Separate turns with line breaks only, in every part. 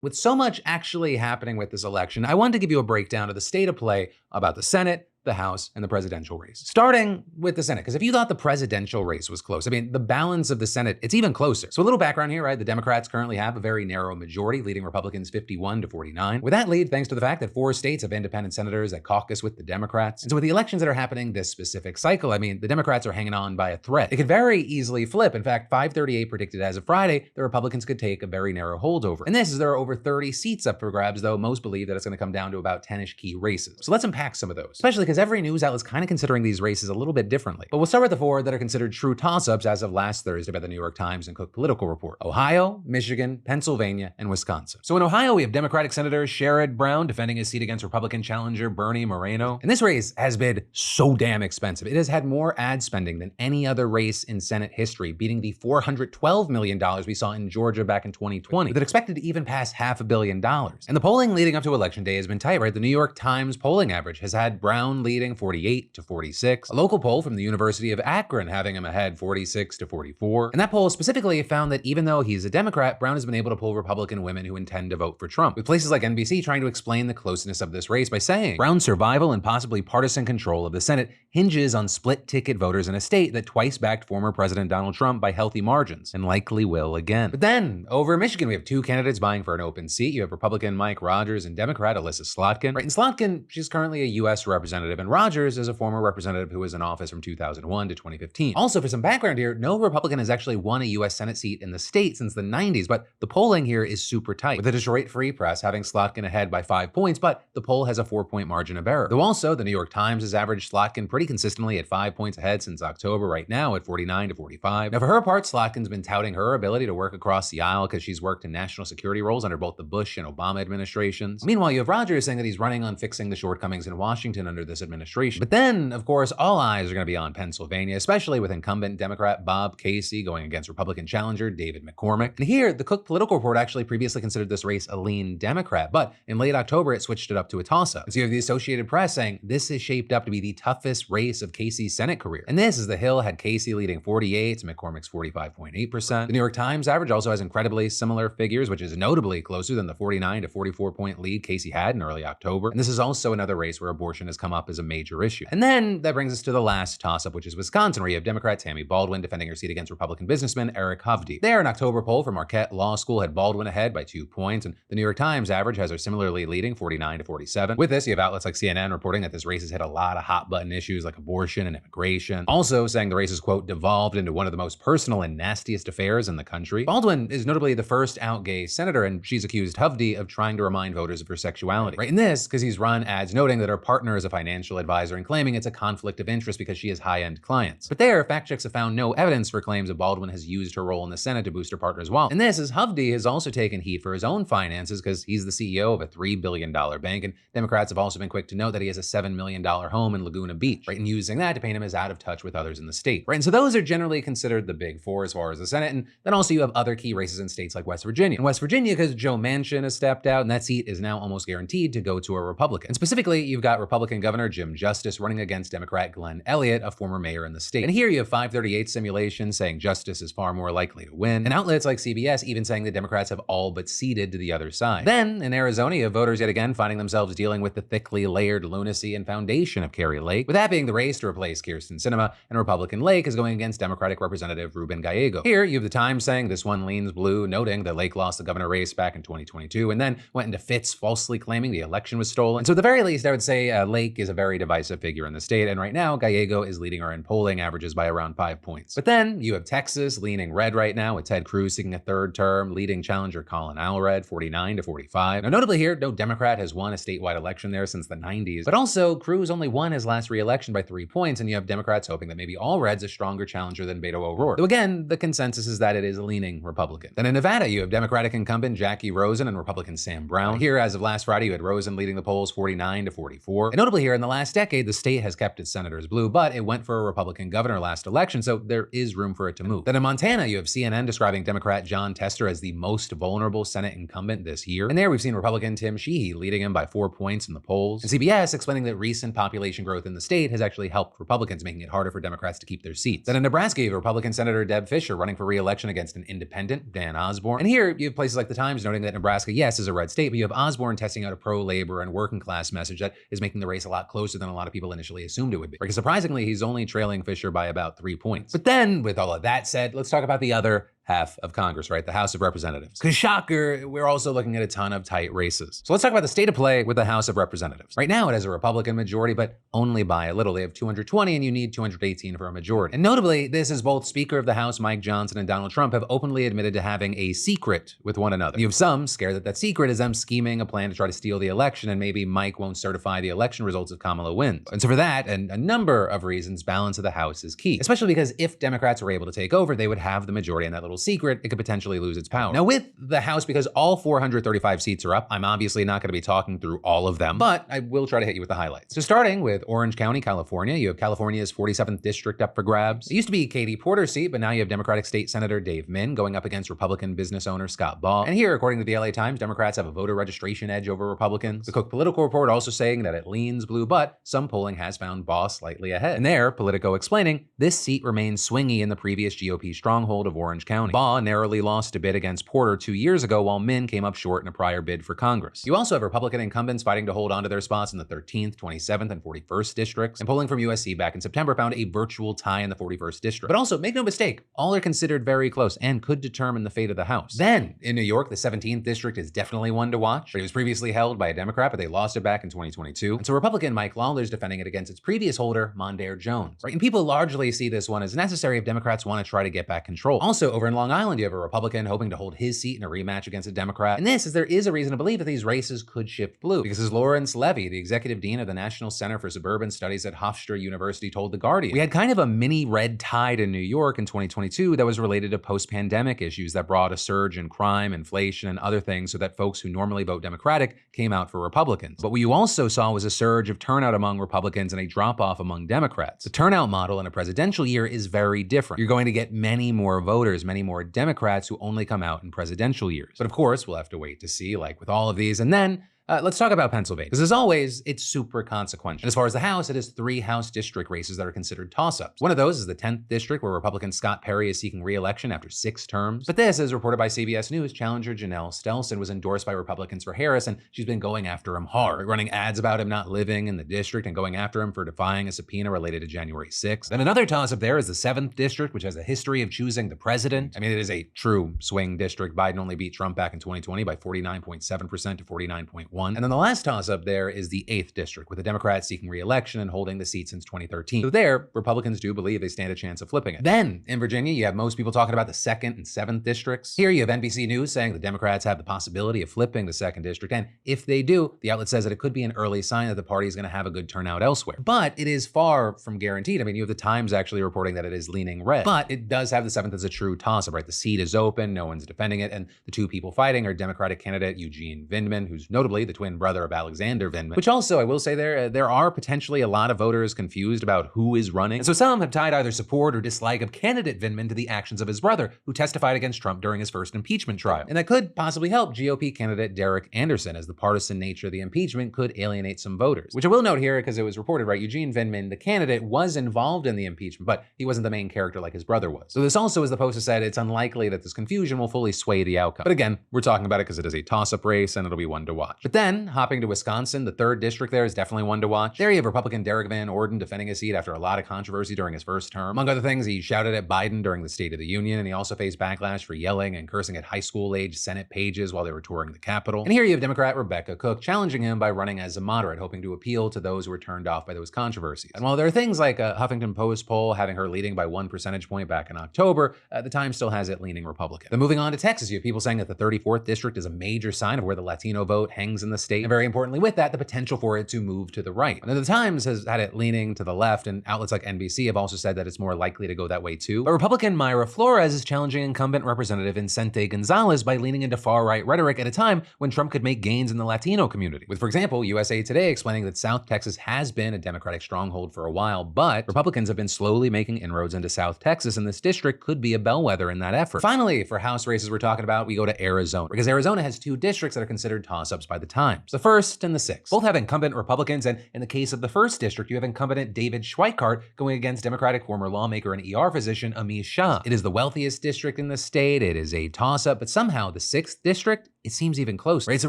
With so much actually happening with this election, I wanted to give you a breakdown of the state of play about the Senate, the House, and the presidential race. Starting with the Senate, because if you thought the presidential race was close, I mean, the balance of the Senate, it's even closer. So a little background here, right? The Democrats currently have a very narrow majority, leading Republicans 51 to 49. With that lead, thanks to the fact that 4 states have independent senators that caucus with the Democrats. And so with the elections that are happening this specific cycle, I mean, the Democrats are hanging on by a thread. It could very easily flip. In fact, 538 predicted as of Friday, the Republicans could take a very narrow holdover. And this is there are over 30 seats up for grabs, though most believe that it's going to come down to about 10-ish key races. So let's unpack some of those, especially because every news outlet's kind of considering these races a little bit differently. But we'll start with the 4 that are considered true toss-ups as of last Thursday by the New York Times and Cook Political Report: Ohio, Michigan, Pennsylvania, and Wisconsin. So in Ohio, we have Democratic Senator Sherrod Brown defending his seat against Republican challenger Bernie Moreno. And this race has been so damn expensive. It has had more ad spending than any other race in Senate history, beating the $412 million we saw in Georgia back in 2020, with it expected to even pass $500 million. And the polling leading up to Election Day has been tight, right? The New York Times polling average has had Brown leading 48 to 46. A local poll from the University of Akron having him ahead 46 to 44. And that poll specifically found that even though he's a Democrat, Brown has been able to pull Republican women who intend to vote for Trump, with places like NBC trying to explain the closeness of this race by saying Brown's survival and possibly partisan control of the Senate hinges on split-ticket voters in a state that twice backed former President Donald Trump by healthy margins, and likely will again. But then, over in Michigan, we have 2 candidates vying for an open seat. You have Republican Mike Rogers and Democrat Alyssa Slotkin. Right, and Slotkin, she's currently a U.S. representative, and Rogers is a former representative who was in office from 2001 to 2015. Also, for some background here, no Republican has actually won a U.S. Senate seat in the state since the 90s, but the polling here is super tight, with the Detroit Free Press having Slotkin ahead by 5 points, but the poll has a 4-point margin of error. Though also, the New York Times has averaged Slotkin pretty consistently at 5 points ahead since October, right now at 49 to 45. Now, for her part, Slotkin's been touting her ability to work across the aisle because she's worked in national security roles under both the Bush and Obama administrations. Meanwhile, you have Rogers saying that he's running on fixing the shortcomings in Washington under this administration. But then, of course, all eyes are going to be on Pennsylvania, especially with incumbent Democrat Bob Casey going against Republican challenger David McCormick. And here, the Cook Political Report actually previously considered this race a lean Democrat, but in late October, it switched it up to a toss-up. And so you have the Associated Press saying this is shaped up to be the toughest race of Casey's Senate career. And this is the Hill had Casey leading 48 to McCormick's 45.8%. The New York Times average also has incredibly similar figures, which is notably closer than the 49 to 44 point lead Casey had in early October. And this is also another race where abortion has come up as a major issue. And then that brings us to the last toss-up, which is Wisconsin, where you have Democrat Tammy Baldwin defending her seat against Republican businessman Eric Hovde. There, an October poll from Marquette Law School had Baldwin ahead by 2 points, and the New York Times average has her similarly leading 49 to 47. With this, you have outlets like CNN reporting that this race has hit a lot of hot-button issues like abortion and immigration, also saying the race has, quote, devolved into one of the most personal and nastiest affairs in the country. Baldwin is notably the first out gay senator, and she's accused Hovde of trying to remind voters of her sexuality. Right, in this, because he's run ads noting that her partner is a financial advisor and claiming it's a conflict of interest because she has high-end clients. But there, fact checks have found no evidence for claims that Baldwin has used her role in the Senate to boost her partner's wallet. And this is Hovde has also taken heat for his own finances because he's the CEO of a $3 billion bank, and Democrats have also been quick to note that he has a $7 million home in Laguna Beach, right, and using that to paint him as out of touch with others in the state, right? And so those are generally considered the big 4 as far as the Senate, and then also you have other key races in states like West Virginia. In West Virginia, because Joe Manchin has stepped out, and that seat is now almost guaranteed to go to a Republican. And specifically, you've got Republican Governor Jim Justice running against Democrat Glenn Elliott, a former mayor in the state. And here you have 538 simulations saying Justice is far more likely to win, and outlets like CBS even saying the Democrats have all but ceded to the other side. Then, in Arizona, you have voters yet again finding themselves dealing with the thickly layered lunacy and foundation of Kari Lake, with that being the race to replace Kyrsten Sinema, and Republican Lake is going against Democratic Representative Ruben Gallego. Here, you have the Times saying this one leans blue, noting that Lake lost the governor race back in 2022, and then went into fits falsely claiming the election was stolen. So at the very least, I would say Lake is a very divisive figure in the state, and right now, Gallego is leading her in polling averages by around 5 points. But then, you have Texas leaning red right now, with Ted Cruz seeking a 3rd term, leading challenger Colin Allred 49 to 45. Now notably here, no Democrat has won a statewide election there since the 90s, but also Cruz only won his last re-election by 3 points, and you have Democrats hoping that maybe Allred's a stronger challenger than Beto O'Rourke. Though again, the consensus is that it is a leaning Republican. Then in Nevada, you have Democratic incumbent Jackie Rosen and Republican Sam Brown. Here, as of last Friday, you had Rosen leading the polls 49 to 44. And notably here, in the last decade, the state has kept its senators blue, but it went for a Republican governor last election, so there is room for it to move. Then in Montana, you have CNN describing Democrat John Tester as the most vulnerable Senate incumbent this year. And there we've seen Republican Tim Sheehy leading him by 4 points in the polls. And CBS explaining that recent population growth in the state has actually helped Republicans, making it harder for Democrats to keep their seats. Then in Nebraska, you have Republican Senator Deb Fischer running for re-election against an independent, Dan Osborne. And here you have places like the Times noting that Nebraska, yes, is a red state, but you have Osborne testing out a pro-labor and working class message that is making the race a lot closer than a lot of people initially assumed it would be. Because surprisingly, he's only trailing Fischer by about 3 points. But then, with all of that said, let's talk about the other half of Congress, right? The House of Representatives. Because shocker, we're also looking at a ton of tight races. So let's talk about the state of play with the House of Representatives. Right now, it has a Republican majority, but only by a little. They have 220 and you need 218 for a majority. And notably, this is both Speaker of the House Mike Johnson and Donald Trump have openly admitted to having a secret with one another. You have some scared that that secret is them scheming a plan to try to steal the election, and maybe Mike won't certify the election results if Kamala wins. And so for that, and a number of reasons, balance of the House is key. Especially because if Democrats were able to take over, they would have the majority, and that little secret, it could potentially lose its power. Now with the House, because all 435 seats are up, I'm obviously not going to be talking through all of them, but I will try to hit you with the highlights. So starting with Orange County, California, you have California's 47th district up for grabs. It used to be Katie Porter's seat, but now you have Democratic State Senator Dave Min going up against Republican business owner Scott Baugh. And here, according to the LA Times, Democrats have a voter registration edge over Republicans. The Cook Political Report also saying that it leans blue, but some polling has found Baugh slightly ahead. And there, Politico explaining, this seat remains swingy in the previous GOP stronghold of Orange County. Baugh narrowly lost a bid against Porter 2 years ago, while Min came up short in a prior bid for Congress. You also have Republican incumbents fighting to hold on to their spots in the 13th, 27th, and 41st districts. And polling from USC back in September found a virtual tie in the 41st district. But also, make no mistake, all are considered very close and could determine the fate of the House. Then, in New York, the 17th district is definitely one to watch. It was previously held by a Democrat, but they lost it back in 2022. And so Republican Mike Lawler's defending it against its previous holder, Mondaire Jones. Right? And people largely see this one as necessary if Democrats want to try to get back control. Also, over in Long Island, you have a Republican hoping to hold his seat in a rematch against a Democrat. And this is there is a reason to believe that these races could shift blue. Because as Lawrence Levy, the executive dean of the National Center for Suburban Studies at Hofstra University, told The Guardian, we had kind of a mini red tide in New York in 2022 that was related to post-pandemic issues that brought a surge in crime, inflation, and other things so that folks who normally vote Democratic came out for Republicans. But what you also saw was a surge of turnout among Republicans and a drop-off among Democrats. The turnout model in a presidential year is very different. You're going to get many more voters, many more Democrats who only come out in presidential years. But of course, we'll have to wait to see, like with all of these. And then let's talk about Pennsylvania, because as always, it's super consequential. And as far as the House, it has 3 House district races that are considered toss-ups. One of those is the 10th district, where Republican Scott Perry is seeking re-election after 6 terms. But this, as reported by CBS News, challenger Janelle Stelson was endorsed by Republicans for Harris, and she's been going after him hard, running ads about him not living in the district and going after him for defying a subpoena related to January 6th. Then another toss-up there is the 7th district, which has a history of choosing the president. I mean, it is a true swing district. Biden only beat Trump back in 2020 by 49.7% to 49.1%. And then the last toss-up there is the 8th district, with the Democrats seeking re-election and holding the seat since 2013. So there, Republicans do believe they stand a chance of flipping it. Then, in Virginia, you have most people talking about the 2nd and 7th districts. Here you have NBC News saying the Democrats have the possibility of flipping the 2nd district, and if they do, the outlet says that it could be an early sign that the party is going to have a good turnout elsewhere. But it is far from guaranteed. I mean, you have the Times actually reporting that it is leaning red, but it does have the 7th as a true toss-up, right? The seat is open, no one's defending it, and the 2 people fighting are Democratic candidate Eugene Vindman, who's notably the twin brother of Alexander Vindman, which also, I will say there are potentially a lot of voters confused about who is running. And so some have tied either support or dislike of candidate Vindman to the actions of his brother, who testified against Trump during his first impeachment trial. And that could possibly help GOP candidate Derek Anderson, as the partisan nature of the impeachment could alienate some voters. Which I will note here, because it was reported, right, Eugene Vindman, the candidate, was involved in the impeachment, but he wasn't the main character like his brother was. So this also, as the Post has said, it's unlikely that this confusion will fully sway the outcome. But again, we're talking about it because it is a toss-up race and it'll be one to watch. But then, hopping to Wisconsin, the 3rd district there is definitely one to watch. There you have Republican Derek Van Orden defending his seat after a lot of controversy during his first term. Among other things, he shouted at Biden during the State of the Union, and he also faced backlash for yelling and cursing at high school-age Senate pages while they were touring the Capitol. And here you have Democrat Rebecca Cook challenging him by running as a moderate, hoping to appeal to those who were turned off by those controversies. And while there are things like a Huffington Post poll having her leading by 1 percentage point back in October, the Times still has it leaning Republican. Then moving on to Texas, you have people saying that the 34th district is a major sign of where the Latino vote hangs swings in the state, and very importantly with that, the potential for it to move to the right. And the Times has had it leaning to the left, and outlets like NBC have also said that it's more likely to go that way too. But Republican Mayra Flores is challenging incumbent Representative Vicente Gonzalez by leaning into far-right rhetoric at a time when Trump could make gains in the Latino community. With, for example, USA Today explaining that South Texas has been a Democratic stronghold for a while, but Republicans have been slowly making inroads into South Texas, and this district could be a bellwether in that effort. Finally, for House races we're talking about, we go to Arizona, because Arizona has two districts that are considered toss-ups by the Times, the 1st and the 6th. Both have incumbent Republicans, and in the case of the 1st district, you have incumbent David Schweikart going against Democratic former lawmaker and ER physician Amish Shah. It is the wealthiest district in the state. It is a toss-up, but somehow the 6th district, it seems even closer. It's a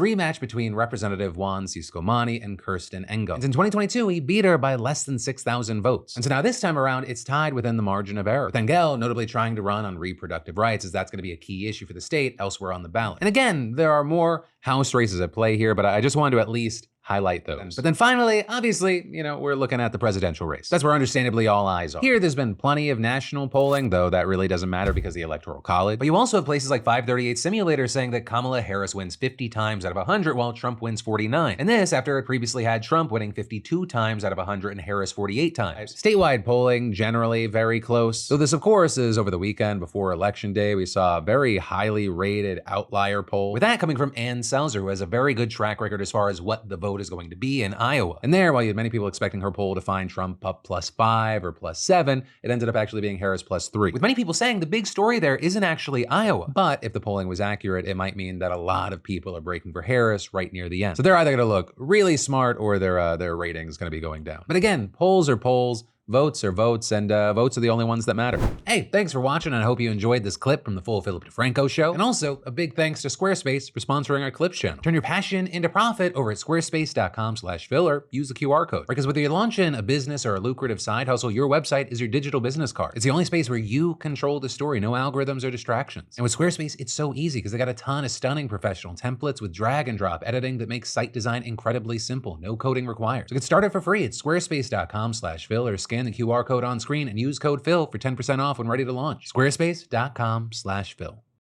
rematch between Representative Juan Ciscomani and Kirsten Engel. And in 2022, he beat her by less than 6,000 votes. And so now this time around, it's tied within the margin of error, with Engel notably trying to run on reproductive rights, as that's going to be a key issue for the state elsewhere on the ballot. And again, there are more House races at play here, but I just wanted to at least highlight those. But then finally, obviously, we're looking at the presidential race. That's where understandably all eyes are. Here, there's been plenty of national polling, though that really doesn't matter because of the Electoral College. But you also have places like 538 Simulator saying that Kamala Harris wins 50 times out of 100 while Trump wins 49. And this after it previously had Trump winning 52 times out of 100 and Harris 48 times. Statewide polling generally very close. So this, of course, is over the weekend before Election Day. We saw a very highly rated outlier poll, with that coming from Ann Selzer, who has a very good track record as far as what the vote is going to be in Iowa. And there, while you had many people expecting her poll to find Trump up +5 or +7, it ended up actually being Harris +3. With many people saying the big story there isn't actually Iowa. But if the polling was accurate, it might mean that a lot of people are breaking for Harris right near the end. So they're either gonna look really smart or their rating's gonna be going down. But again, polls are polls. Votes are votes, and votes are the only ones that matter. Hey, thanks for watching, and I hope you enjoyed this clip from the full Philip DeFranco show. And also, a big thanks to Squarespace for sponsoring our Clips channel. Turn your passion into profit over at squarespace.com/Phil, or use the QR code. Because whether you're launching a business or a lucrative side hustle, your website is your digital business card. It's the only space where you control the story, no algorithms or distractions. And with Squarespace, it's so easy because they got a ton of stunning professional templates with drag and drop editing that makes site design incredibly simple, no coding required. So get started for free at squarespace.com/Phil, or scan the QR code on screen and use code PHIL for 10% off when ready to launch. Squarespace.com/Phil.